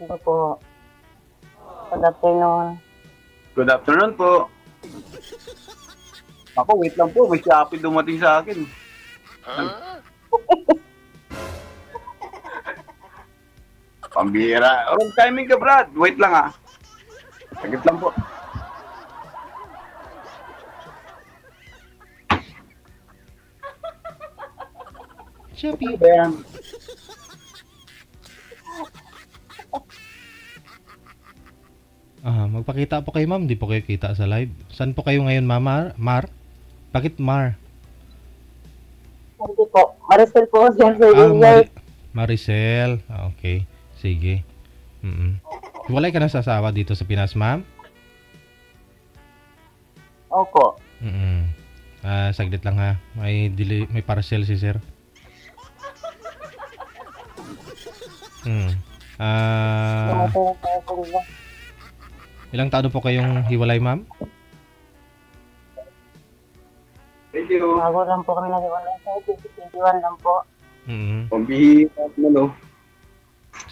Ito po. Good afternoon. Good afternoon po. Ako, wait lang po. May Shopee dumating sa akin. Pambira. Wrong timing ka, Brad. Wait lang ah. Sagit lang po. Shopee. Ano ba yan? Magpakita po kayo, ma'am. Di po kayo kita sa live. Saan po kayo ngayon, ma'am? Mar? Bakit Mar? Hindi po. Maricel po siya sa Maricel. Okay. Sige. Walay ka na sa asawa dito sa Pinas, ma'am? Opo. Saglit lang ha. May parcel si sir. Ilang taon po kayong hiwalay, ma'am? Thank you. Bago lang po kami nag-iwalay sa 2021 lang po. Pambihira mo, no?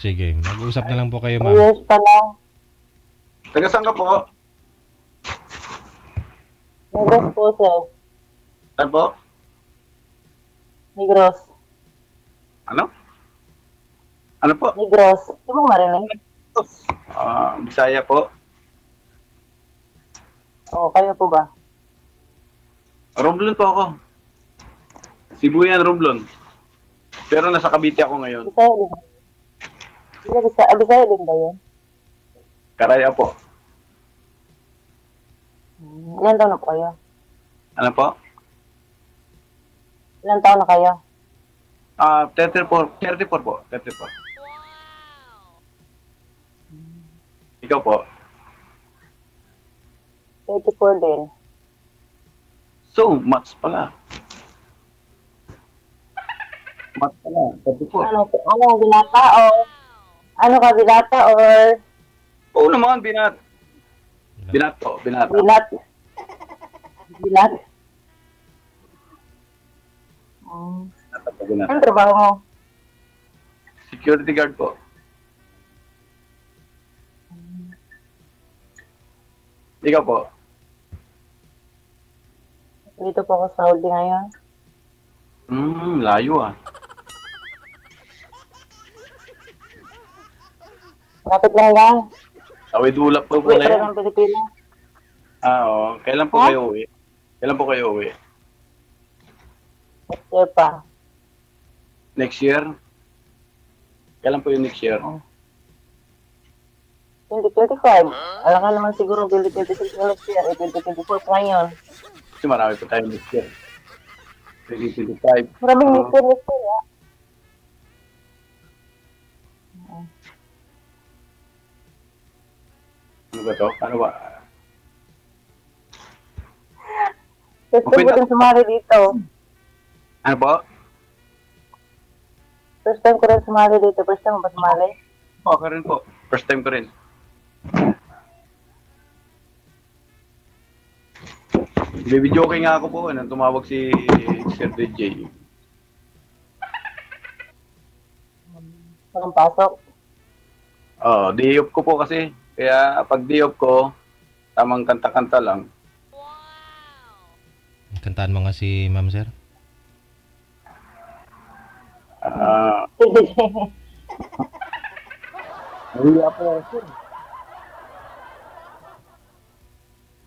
Sige, mag-uusap na lang po kayo, 2 ma'am. years pa lang. Taga saan ka po? Negros po sir. Saan po? Negros. Ano? Ano po? Negros. Hindi mo marinig? Bisaya po. Oo, kayo po ba? Romblon po ako. Sibuyan, Romblon. Pero nasa Cavite ako ngayon. Bisaya din. Bisaya din ba yun? Karaya po. Ilan taon na po kayo? Ano po? Ilan taon na kayo? 34. 34 po. 34. Ikaw po? 34 din. So, much pala. Much pala. 34. Ano, binata o? Ano ka, binata or? Oo naman, binat. Binat po, binat. Binat. Binat. Binat. Ano trabaho mo? Security guard po. Ikaw po? Dito po ako sa Saudi ngayon. Layo ah. Lapit lang yan. Awid ulap po Uwi pala pa rin yan. ng Pilipinas. Oo. Kailan po kayo uwi? Kailan po kayo uwi? Next year pa. Next year? Kailan po yung next year? 2025. Alam ka naman siguro 2026 na next year. 2024 pa ngayon. Kasi marami po tayo next year. 2025. Maraming next year ah. Ano ba to? Ano ba? First time ko rin sumali dito. Ano po? First time ko rin sumali dito. First time mo ba sumali? Okay rin po. First time ko rin. Baby joking nga ako po. Nang tumawag si Sir DJ. Walang pasok. Day off ko po kasi. Kaya pag day off ko, tamang kanta-kanta lang. Kantaan mo nga si ma'am, sir. Nahiya po ako.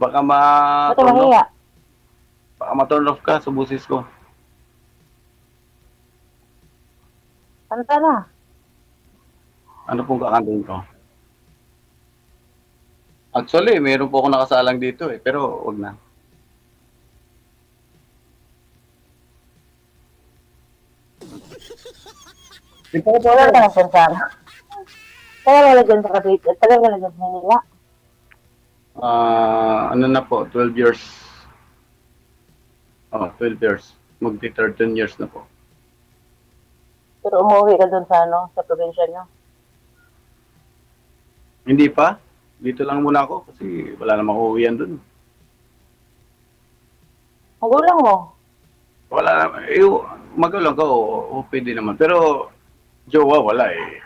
Baka Ba't mahiya? ma-turn off ka sa busis ko. Kanta na. Ano pong kakantahin ko? Actually, meron po ako nakasalang dito eh, pero wag na. Wala ka na dyan sana. Tagal ka na dyan sa Cavite. Tagal ka na dyan sa Manila. Ano na po, 12 years. 12 years. Magti-13 years na po. Pero umuwi ka dun sa sa probinsya nyo. Hindi pa. Dito lang muna ako kasi wala namang uuwian dun. Magulang mo. Wala naman. Magulang ko, pwede naman. Pero, jowa, wala eh.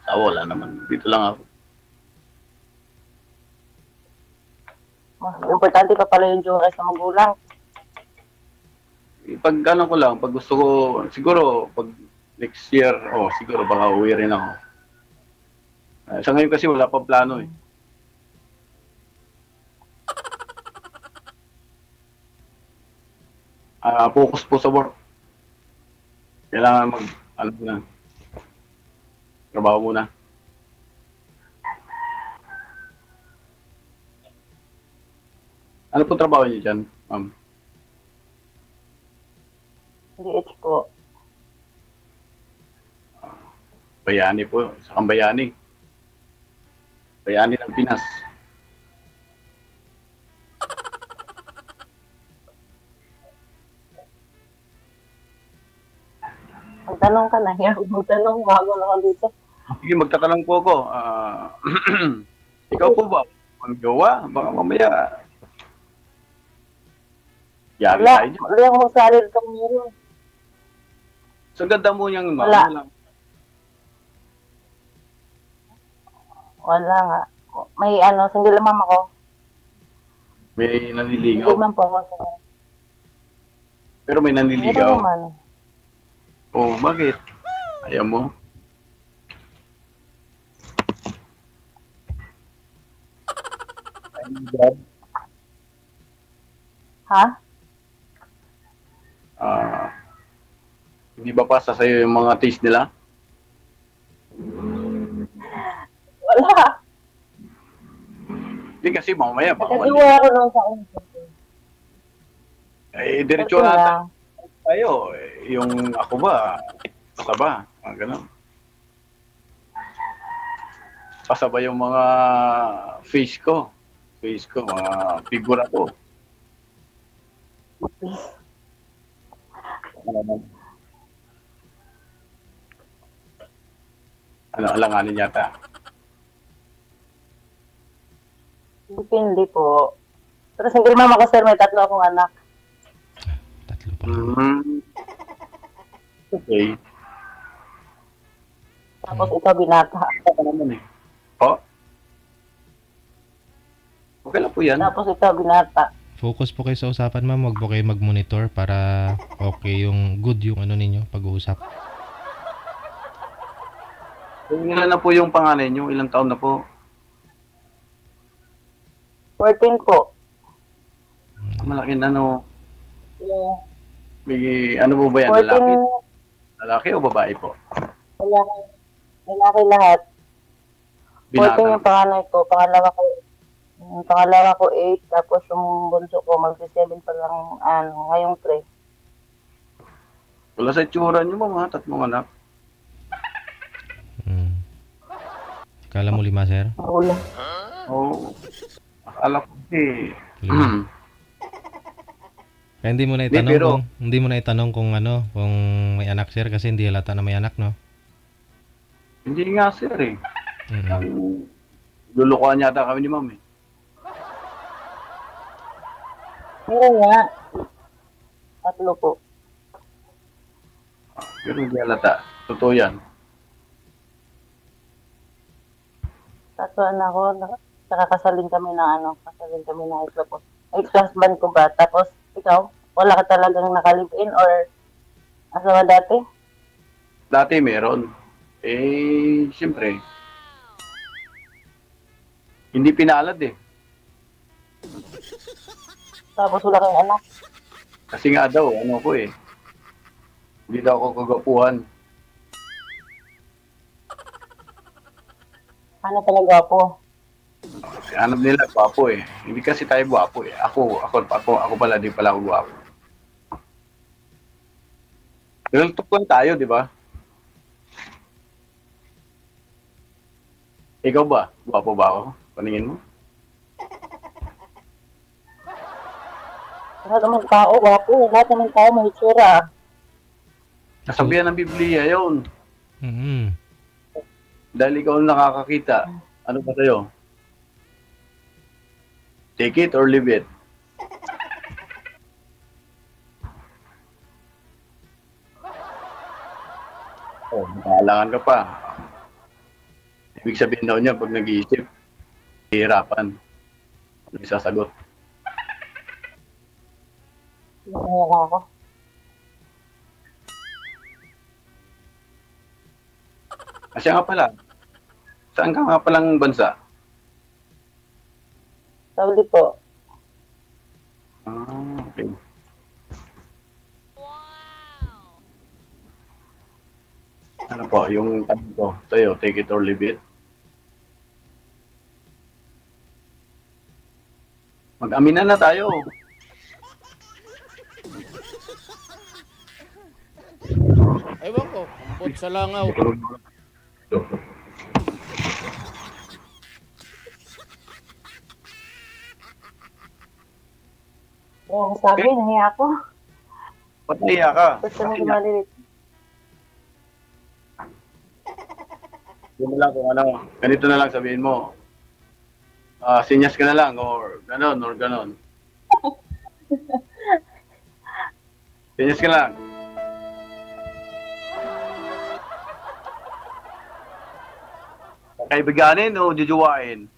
Wala naman. Dito lang ako. Mas importante pa pala yung jowa sa magulang. Pag ano ko lang, pag gusto ko, siguro, pag next year, siguro baka uwi rin ako. Sa ngayon kasi wala pang plano eh. Focus po sa work. Kailangan ano na, trabaho muna. Ano po trabaho niyo dyan, ma'am? DH po. Bayani po, sa Bayani. Bayani ng Pinas. Magtanong ka na. Magtanong, bago na ka dito. Sige, magtatanong po ako. Ikaw po ba? Ang jowa? Baka mamaya. Yari Wala. tayo dyan. Wala akong magsalit ka meron. So, ganda mo niyang ma'am. Wala. Wala nga. May single mom ako. May Single nanliligaw. mom po ako. Pero may Meron nanliligaw. naman. Bakit? Ayaw mo? Ha? Hindi ba pasa sa'yo yung mga taste nila? Wala. Hindi kasi mamaya baka Nagkadiwa ako nung sa akin. diretso na tayo. Yung ako ba? Pasa ba? Ganun. Pasa ba yung mga face ko? Mga figura ko. Alanganin yata. Depende po. Pero single mom ako, sir. May 3 akong anak. 3 pa. Okay. Tapos ikaw binata. Ako naman eh. Okay lang po yan. Tapos ikaw binata. Focus po kayo sa usapan, ma'am. Huwag po kayo mag-monitor para okay yung good yung ano ninyo pag-uusap. Ilan na po yung panganay nyo? Ilang taon na po? 14 po. Malaki na no. Yeah. May, ano po ba yan? 14. Lalaki o babae po? Lalaki lahat. 14 Binata. yung panganay ko. Pangalawa ko 8. Tapos yung bunso ko mag-7 pa lang ngayong 3. Wala sa itsura nyo mga 3 anak. Kala mo 5, sir? Magulang. Akala ko eh. 5. Kaya hindi mo na itanong kung kung may anak, sir, kasi hindi halata na may anak, no? Hindi nga sir eh. Lulukuhan yata kami ni ma'am eh. Meron nga. 3 po. Pero hindi halata. Totoo yan. 3 anak ko. Kasaling kami na ito po. Ex-husband ko ba? Tapos ikaw, wala ka talagang nakalipin or asawa dati? Dati meron. Siyempre. Hindi pinalad eh. Tapos wala kang anak. Kasi nga daw, hindi daw ako kagapuhan. Ano pala gwapo? Hanap nila, gwapo eh. Hindi kasi tayo gwapo eh. Ako pala, di pala ako gwapo. Real talk lang tayo, di ba? Ikaw ba? Gwapo ba ako? Paningin mo? Lahat naman tao, gwapo. Lahat naman tao may itsura. Kasabihan ng Biblia yun. Dahil ikaw ang nakakakita. Ano ba sa'yo? Take it or leave it. Nakalangan ka pa. Ibig sabihin daw niya, pag nag-iisip, hihirapan. Ano isasagot? Nangyayawa ako. Kasi nga pala, saan ka nga palang bansa? Saudi po. Ah, okay. Ano po, yung tanong ko sa'yo, take it or leave it. Mag-aminan na tayo. Ewan ko, kumpot sa langaw. Yung sabi, nahiya ako. Ba't naiya ka? Gusto mo lumalilit. Yun na lang kung ano, ganito na lang sabihin mo. Sinyas ka na lang or ganon. Sinyas ka lang. Kaibiganin o jujuwain?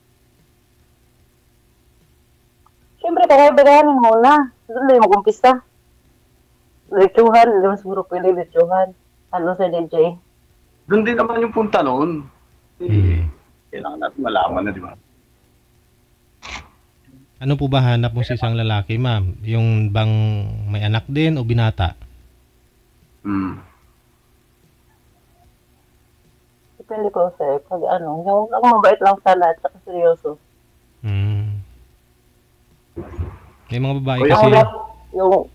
Siyempre, kaya-bagayanin muna. Doon lang mag-umpisa. Lechuhan, hindi mo siguro pwede lechuhan. Ano sa DJ? Doon din naman yung punta noon. Kailangan natin malaman na, di ba? Ano po ba hanap mo sa isang lalaki, ma'am? Yung bang may anak din o binata? Depende ko sa'yo. Pag ano, yung ako mabait lang sana at saka seryoso. May mga babae Oy, kasi, Yung,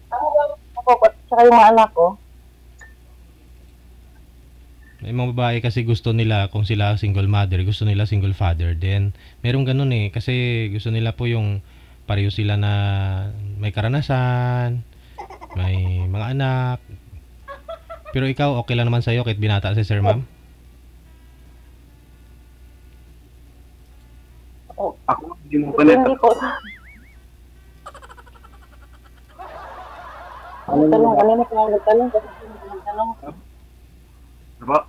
ako, saka yung mga anak ko, may mga babae kasi gusto nila kung sila single mother, gusto nila single father din. Merong ganun eh, kasi gusto nila po yung pareho sila na may karanasan, may mga anak. Pero ikaw, okay lang naman sa'yo kahit binata si sir, ma'am? Ako, hindi mo pa neta. hindi ko. Ang tanong, kanina pa ako nagtanong kasi sino ko nagtanong. Diba?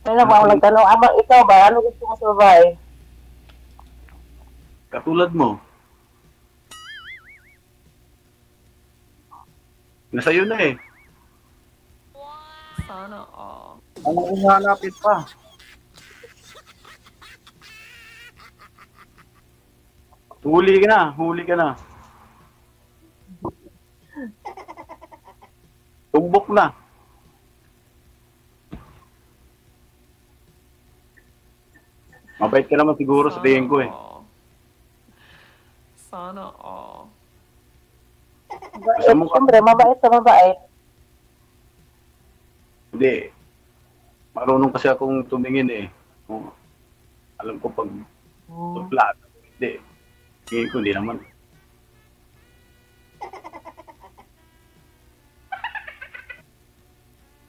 Kanina pa ako nagtanong, ikaw ba, ano gusto mo sa babae? Katulad mo. Nasa iyo na eh. Sana all. Ano kung hanapin pa? Huli ka na. Tumbok na. Mabait ka naman siguro sa tingin ko eh. Sana all. Mabait, Gusto mo ka- siyempre, mabait sa mabait. Hindi. Marunong kasi akong tumingin eh. Oh, alam ko pag suplado. Hindi. Tingin ko hindi naman.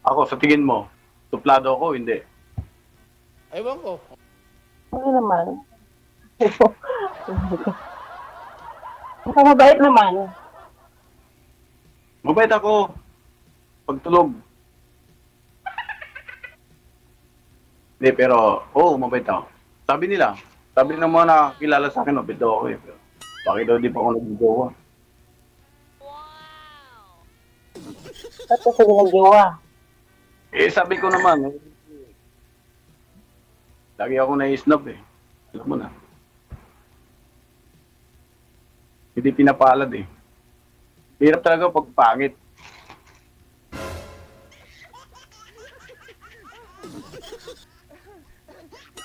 Ako, sa tingin mo, suplado ako, hindi. Ewan ko. Ano naman? Baka mabait naman. Mabait ako. Pagtulog. Hindi, pero, mabait ako. Sabi ng mga nakakilala sa akin, mabait daw ako eh. Pero, bakit daw di pa ako nag-jowa? Ba't kasi ginagawa? Eh, sabi ko naman, lagi ako na-snub eh. Alam mo na. Hindi pinapalad eh. Hirap talaga pag pangit.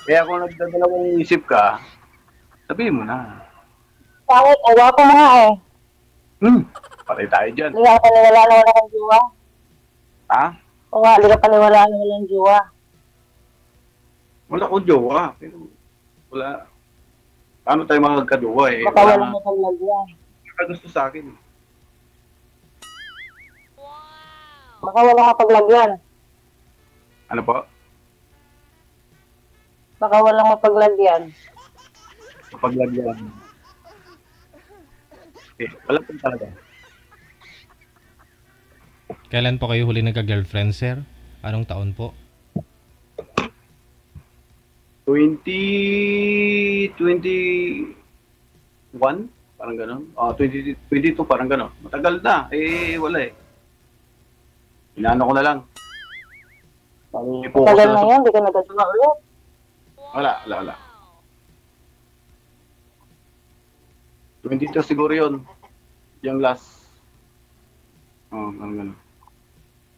Kaya kung nagdadalawang isip ka, sabihin mo na. Bakit? Awa ko mga eh. Patay tayo dyan. Hindi ka paniwala na wala kang jiwa. Ha? O nga, hindi ka paniwala na walang jiwa. Wala akong jowa. Pero wala. Paano tayo magkajowa eh? Baka Wala walang nga. mapaglagyan. Gusto sa akin. Baka walang mapaglagyan. Ano po? Baka walang mapaglagyan. Paglagyan. Eh, wala po talaga. Kailan po kayo huli nagka-girlfriend, sir? Anong taon po? 2021? Parang gano'n. 2022, parang gano'n. Matagal na. Wala eh. Inaano ko na lang. Tagal na yun, di ka nagagawa ulit. Wala. 22 siguro yun. Yung last. Parang gano'n.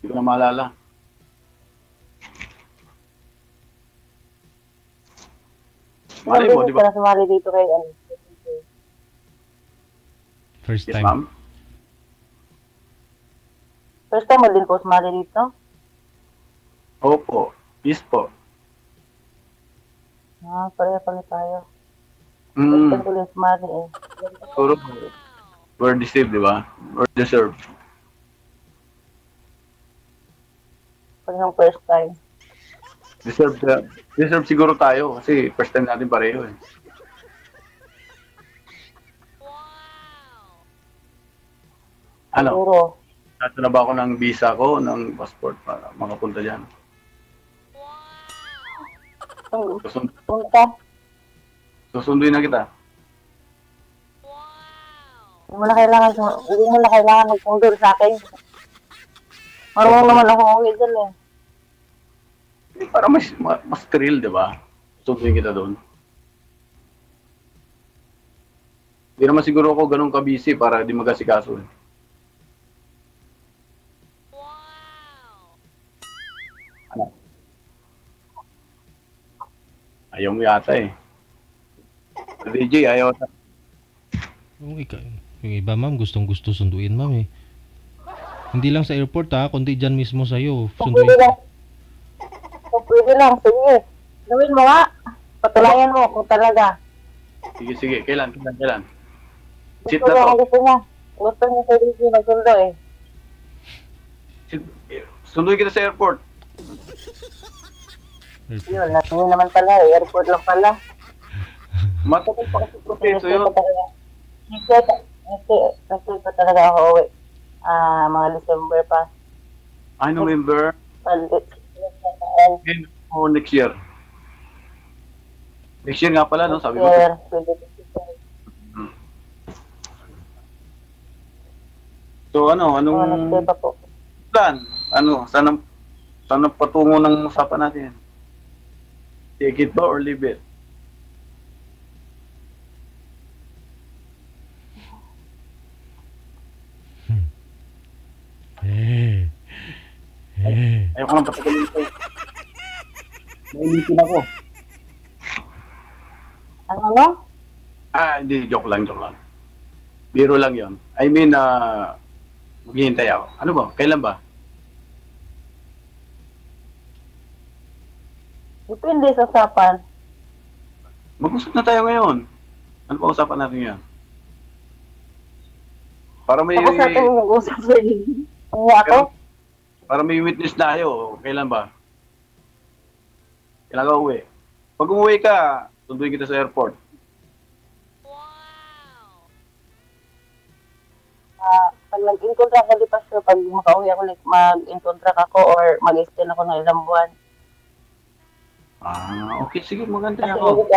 Hindi ko na maalala. Malay mo, di Hindi ba? ka na sumali dito kay ano. First Yes, time. ma'am. First time mo din po sumali dito? Opo. Yes po. Pareha pala tayo. First time ko din sumali eh. Siguro, we're deceived, di ba? Or deserved. Parehong first time. Deserve siguro tayo kasi first time natin pareho eh. Ano? Siguro. Nato na ba ako ng visa ko, ng passport para makapunta dyan? Punta. Susunduin na kita. Hindi mo na kailangan magpundur sa akin. Marunong naman ako uwi dyan eh. Para mas thrill, di ba? Susunduin kita doon. Hindi naman siguro ako ganun ka-busy para di magasikaso eh. Ano? Ayaw mo yata eh. DJ, ayaw na. Yung iba, ma'am, gustong-gusto sunduin, ma'am, eh. Hindi lang sa airport, ha, kundi dyan mismo sa'yo. Kung pwede lang. Sige. Gawin mo nga. Patulayan mo kung talaga. Sige. Kailan? Sit na to. Gusto niya. Gusto niya sa DJ magsundo eh. Sunduin kita sa airport. Yun, natin naman pala eh. Airport lang pala. Matagal pa kasi proseso yun. Nag-stay pa talaga ako uwi. Mga December pa. November. Next year. Next year nga pala, no? Sabi mo. Year, 2025. So anong Nag-stay pa po. plan? Saan patungo ng usapan natin? Take it ba or leave it? Ayaw ko nang patagalin ito. Nainitin ako. Ano? Hindi. Joke lang. Biro lang yon. I mean, maghihintay ako. Ano ba? Kailan ba? Depende sa usapan. Mag-usap na tayo ngayon. Ano pa usapan natin yan? Para may... Tapos natin mag-usap sa inyo. Ano ako? Para may witness na tayo. Kailan ba? Kailan ka uwi? Pag umuwi ka, sunduin kita sa airport. Pag nag-incontract ako di pa sure, pag makauwi ako, like, mag-incontract ako or mag-extend ako ng ilang buwan. Okay. Sige, maganda Kasi ako.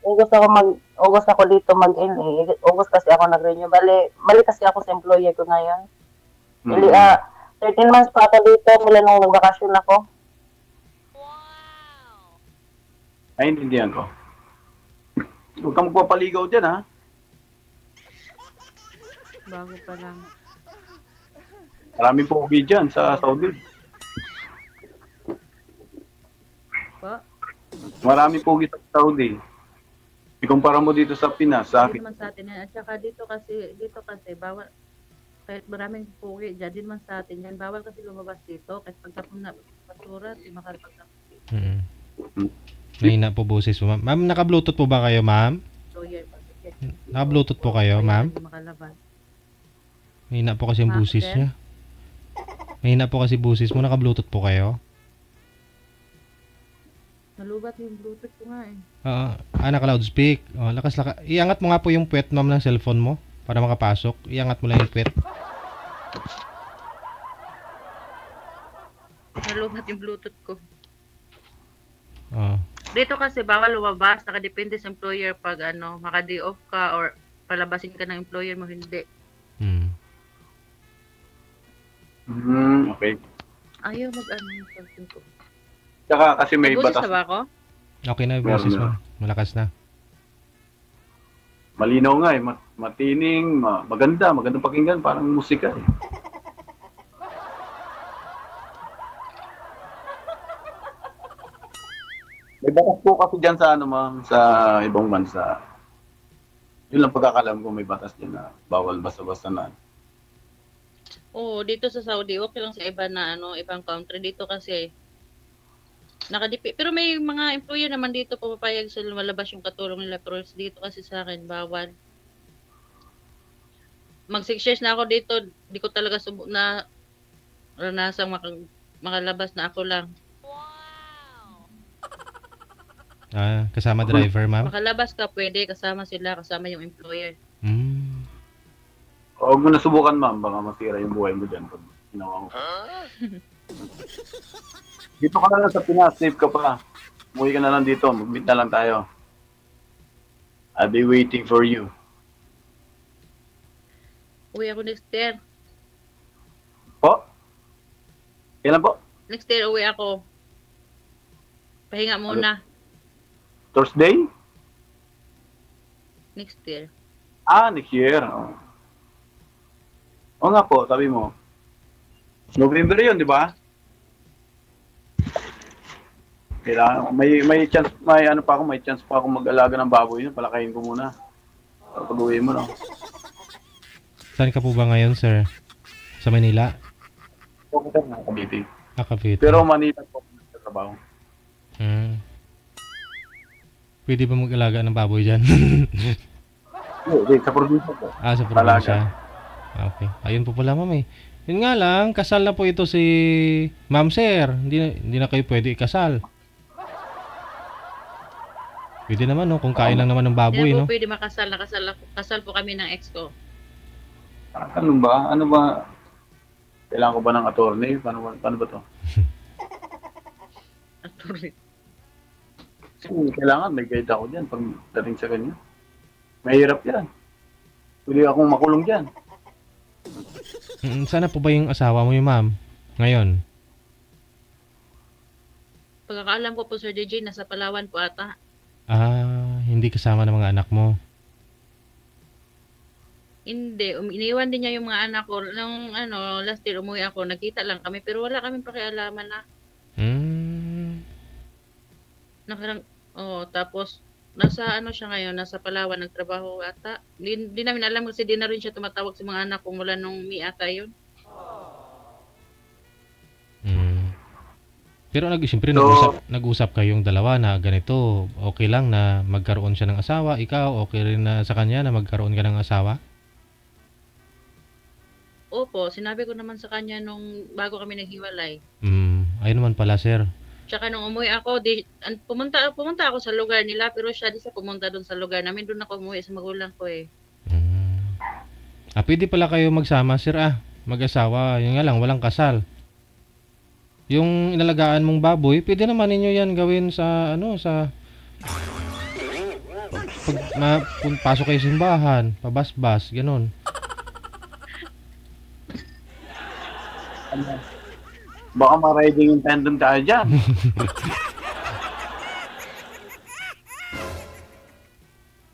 August ako dito mag-end eh. August kasi ako nag-renew. Bali kasi ako sa employer ko ngayon. Bali, 13 months pa ako dito mula nung nagbakasyon ako. Ay, intindihan ko. Huwag kang magpapaligaw dyan, ha? Bago pa lang. Maraming pogi dyan sa Saudi. Pa? Maraming pogi sa Saudi. Ikumpara mo dito sa Pinas, sa Hindi akin. naman sa atin yan. At saka dito kasi bawal, kahit maraming pugi, dyan din man sa atin yan. Bawal kasi lumabas dito. Kahit pagtapon na basura, di makalapagtapon dito. Mahina po boses po, ma'am. Ma'am, naka-bluetooth po ba kayo, ma'am? So, yeah, Naka-bluetooth po kayo, ma'am? Hindi makalabas. Mahina po kasi yung boses Sir? niya. Mahina po kasi boses mo. Naka-bluetooth po kayo? Nalubat yung bluetooth ko nga eh. Naka-loudspeak. Iangat mo nga po yung puwet, ma'am, ng cellphone mo para makapasok. Iangat mo lang yung puwet. Nalubat yung bluetooth ko. Oo. Dito kasi bawal lumabas, nakadepende sa employer pag ano, maka-day off ka or palabasin ka ng employer mo, hindi. Hmm. Okay. Ayaw mag-ano yung cellphone ko. Tsaka kasi may May busis batas. na ba ako? Okay na yung Meron boses na. mo. Malakas na. Malinaw nga eh. Matining, magandang pakinggan. Parang musika eh. May batas po kasi dyan sa ano ma'am, sa ibang bansa. Yun lang pagkakalam ko may batas dyan na bawal basta-basta na. Oo, dito sa Saudi, okay lang sa iba na ano, ibang country. Dito kasi, pero may mga employer naman dito pumapayag sa lumalabas yung katulong nila. Pero dito kasi sa akin, bawal. Mag 6 years na ako dito, di ko talaga na ranasang makalabas na ako lang. Kasama driver, ma'am? Makalabas ka, pwede, kasama sila, kasama yung employer. Hmm. Huwag mo na subukan ma'am, baka masira yung buhay mo dyan pag ginawa mo. Dito ka na lang sa Pinas, safe ka pa. Umuwi ka na lang dito, mag-meet na lang tayo. I'll be waiting for you. Uwi ako next year. Po? Kailan po? Next year, uwi ako. Pahinga muna. Thursday? Next year. Next year. Oh. Oo nga po, sabi mo. November yun, di ba? Kailangan, may chance, may chance pa ako mag-alaga ng baboy yun. Palakayin ko muna. Para pag-uwi mo, no? Saan ka po ba ngayon, sir? Sa Manila? Okay, sir, Cavite. Cavite. Pero Manila po sa trabaho. Hmm. Pwede ba mag-alaga ng baboy dyan? Hindi, sa probinsya po. Sa probinsya. Okay. Ayun po pala, ma'am eh. Yun nga lang, kasal na po ito si Ma'am Sir. Hindi na kayo pwede ikasal. Pwede naman, no? Kung kain lang naman ng baboy, Hindi no? po pwede makasal. Kasal po kami ng ex ko. Ano ba? Ano ba? Kailangan ko ba ng attorney? Paano ba to? Attorney. Kasi kailangan may guide ako dyan pag dating sa kanya. Mahirap yan. Pwede akong makulong dyan. Sana po ba yung asawa mo yung ma'am? Ngayon? Pagkakaalam ko po, Sir DJ, nasa Palawan po ata. Hindi kasama ng mga anak mo. Hindi, iniwan din niya yung mga anak ko. Nung last year umuwi ako, nakita lang kami, pero wala kaming pakialaman na. Tapos, nasa siya ngayon, nasa Palawan, nagtrabaho ata. Di namin alam kasi di na rin siya tumatawag sa mga anak ko mula nung May ata yun. Pero siyempre So, nag-usap kayong dalawa na ganito, okay lang na magkaroon siya ng asawa, ikaw okay rin na sa kanya na magkaroon ka ng asawa? Opo, sinabi ko naman sa kanya nung bago kami naghiwalay. Ayun naman pala, sir. Tsaka nung umuwi ako, pumunta ako sa lugar nila, pero siya di siya pumunta doon sa lugar namin. Doon ako umuwi sa magulang ko eh. Pwede pala kayo magsama, sir, mag-asawa. Yun nga lang, walang kasal. Yung inalagaan mong baboy, pwede naman ninyo yan gawin sa pag pasok kayo sa simbahan, pabasbas, ganun. baka ma-riding in tandem tayo dyan.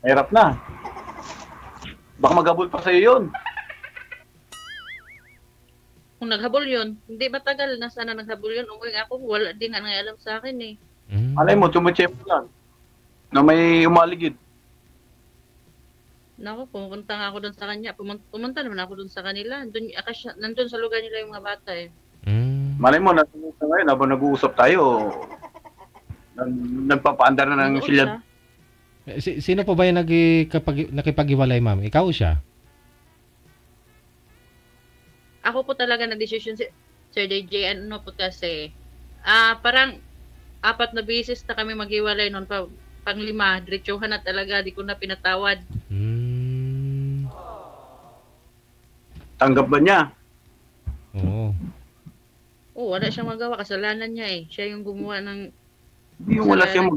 Mahirap na. Baka maghabol pa sa'yo yun. Kung naghabol yun, hindi matagal na sana naghabol yun. Umuwi ako, wala din nga alam sa akin eh. Alay mo, tumutsyep lang. Na may umaligid. Naku, pumunta nga ako doon sa kanya. Pumunta naman ako doon sa kanila. Nandun sa lugar nila yung mga bata eh. Malay mo, nasa ngayon, habang nag-uusap tayo, nagpapaandar na ng Doon silya. siya. Sino po ba yung nakipag-iwalay, ma'am? Ikaw o siya? Ako po talaga nag-decision si Sir DJ, po kasi, parang 4 na beses na kami maghiwalay noon pa. Pang-5, diretsuhan na talaga, di ko na pinatawad. Tanggap ba niya? Oo. Wala siyang magawa, kasalanan niya eh. Siya yung gumawa ng Hindi yung wala siyang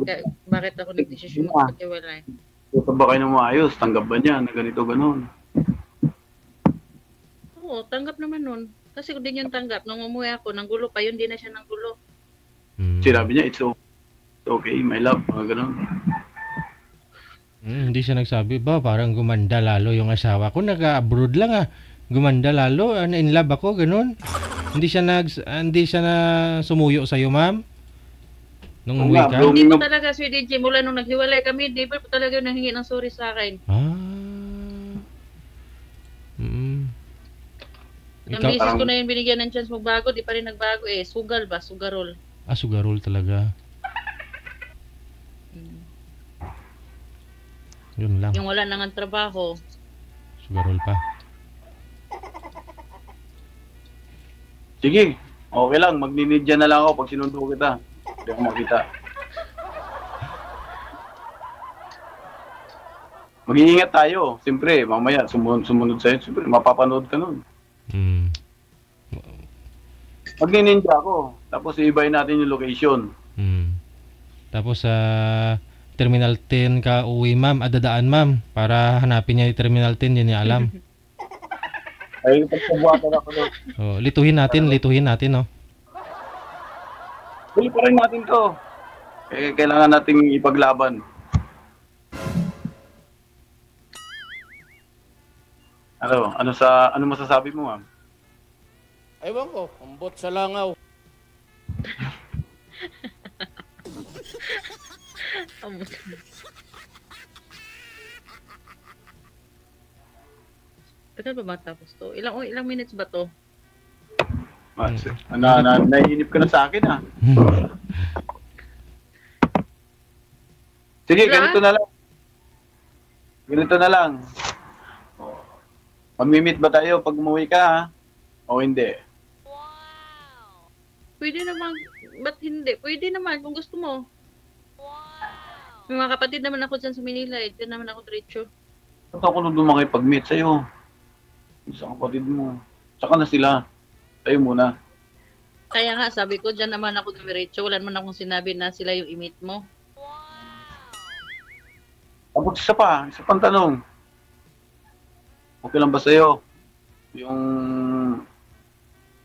Bakit ako nagdesisyon Yeah. magpatiwalay? Ito ba kayo ng maayos? Tanggap ba niya na ganito, ganon? Oo, tanggap naman nun. Kasi kung din yung tanggap, nung umuwi ako, nang gulo pa, yun din na siya ng gulo. Sinabi niya, it's okay, my love, mga ganon. Hindi siya nagsabi, ba, parang gumanda lalo yung asawa ko. Nag-abroad lang ah. Gumanda lalo. In love ako, ganun. Hindi siya na sumuyo sa'yo, ma'am? Nung Oo umuwi nga, ka? bro. Hindi po talaga, Sir DJ, mula nung naghiwalay kami, di ba po talaga yung nanghingi ng sorry sa akin. Ah. Mm. Ang Ikaw, bisis ko na yung binigyan ng chance magbago, di pa rin nagbago eh. Sugal ba? Sugarol. sugarol talaga. Yun lang. Yung wala nang trabaho. Sugarol pa. Sige, okay lang, magninidya na lang ako pag sinundo kita. Hindi ako makita. Mag-iingat tayo. Siyempre, mamaya, sumunod sa'yo. Siyempre, mapapanood ka nun. Mm. Magnininja ako. Tapos, iibayin natin yung location. Mm. Tapos sa Terminal 10 ka uwi, ma'am. Dadaan, ma'am. Para hanapin niya yung Terminal 10, yun niya alam. Ay, pagkabuhatan ako doon. Oh, lituhin natin, no? Huli pa rin natin to. Kailangan nating ipaglaban. Ano masasabi mo, ma'am? Ewan ko, ambot sa langaw. Tagal ba matapos to? Ilang minutes ba to? Naiinip ka na sa akin, ah. Sige, ganito na lang. Ganito na lang. Mamimit ba tayo pag umuwi ka, ha? O hindi? Pwede naman. Ba't hindi? Pwede naman kung gusto mo. May mga kapatid naman ako dyan sa Manila eh. Diyan naman ako diretso. Ba't ako nung makipag-meet sa'yo? Sa kapatid mo. Tsaka na sila. Tayo muna. Kaya nga, sabi ko, dyan naman ako diretso. Wala naman akong sinabi na sila yung i-meet mo. Tapos isa pang tanong. Okay lang ba sa'yo? Yung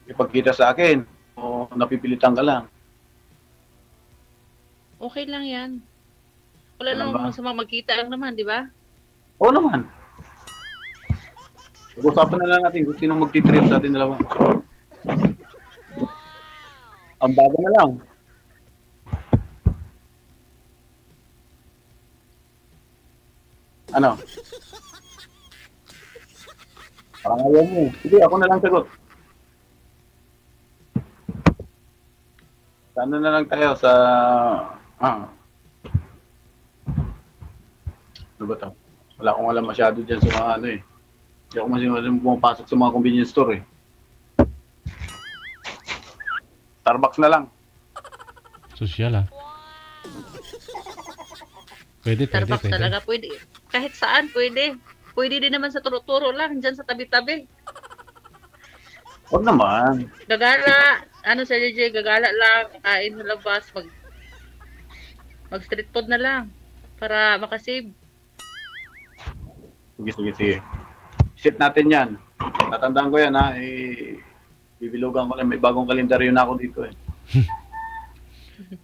ipagkita sa akin? O napipilitan ka lang? Okay lang yan. Wala Ano ba? namang masama magkita lang naman, di ba? Oo naman. Pag-usapan na lang natin kung sino magtitrip sa atin dalawa. Ang bago na lang. Ano? Parang ayaw mo. Sige, ako na lang sagot. Sa ano na lang tayo sa... Ano ba to? Wala akong alam masyado dyan sa mga ano eh. Hindi ako masyadong pumapasok sa mga convenience store eh. Starbucks na lang. Social, ah. Pwede. Starbucks talaga, pwede. Kahit saan, pwede. Pwede din naman sa turo-turo lang, dyan sa tabi-tabi. Huwag naman. Gagala, ano sa DJ, gagala lang, kain sa labas, mag street food na lang para makasave. Sige. Set natin yan. Tatandaan ko yan ha. Bibilugan ko lang. May bagong kalendaryo na ako dito eh.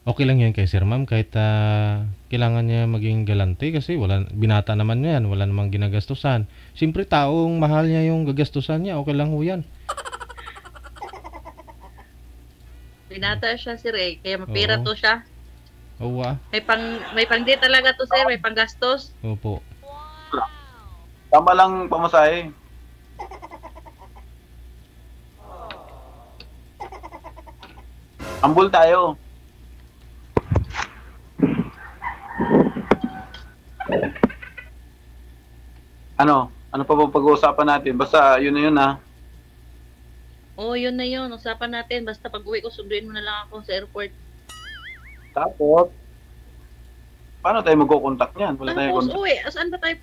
Okay lang yan kay Sir Ma'am kahit kailangan niya maging galante kasi binata naman niya yan, wala namang ginagastusan. Siyempre taong mahal niya yung gagastusan niya, okay lang ho yan. Binata siya si Ray, kaya mapira Oo. to siya. Oo, ah. May pang date talaga to sir, may pang gastos. Opo. Tama lang pamasahe. Ambul tayo. Ano? Ano pa ba pag-uusapan natin? Basta yun na yun ha. Oh, yun na yun, usapan natin. Basta pag uwi ko, sunduin mo na lang ako sa airport. Tapos, paano tayo magkukontak niyan? Wala tayong Tapos kontak. uwi, saan ba tayo?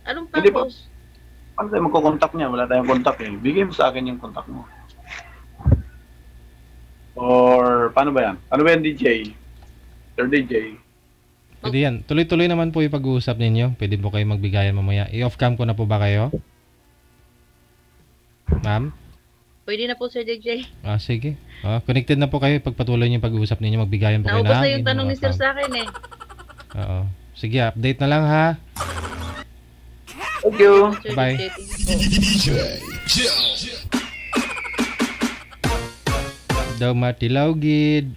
Anong Hindi pa. tapos? Paano tayo magkukontak niyan? Wala tayong kontak eh. Bigay mo sa akin yung kontak mo. Or, paano ba yan? Ano ba yan, DJ? Sir DJ. Pwede yan. Tuloy-tuloy naman po yung pag-uusap ninyo. Pwede po kayo magbigayan mamaya. I-off cam ko na po ba kayo? Ma'am? Pwede na po, Sir DJ. Sige. Connected na po kayo. Pagpatuloy niyo yung pag-uusap ninyo. Magbigayan po kayo Naubos na. na yung tanong ni Sir sa akin eh. Oo. Sige, update na lang ha. Thank you. Sir Bye. DJ, thank you po. Daw matilawgid.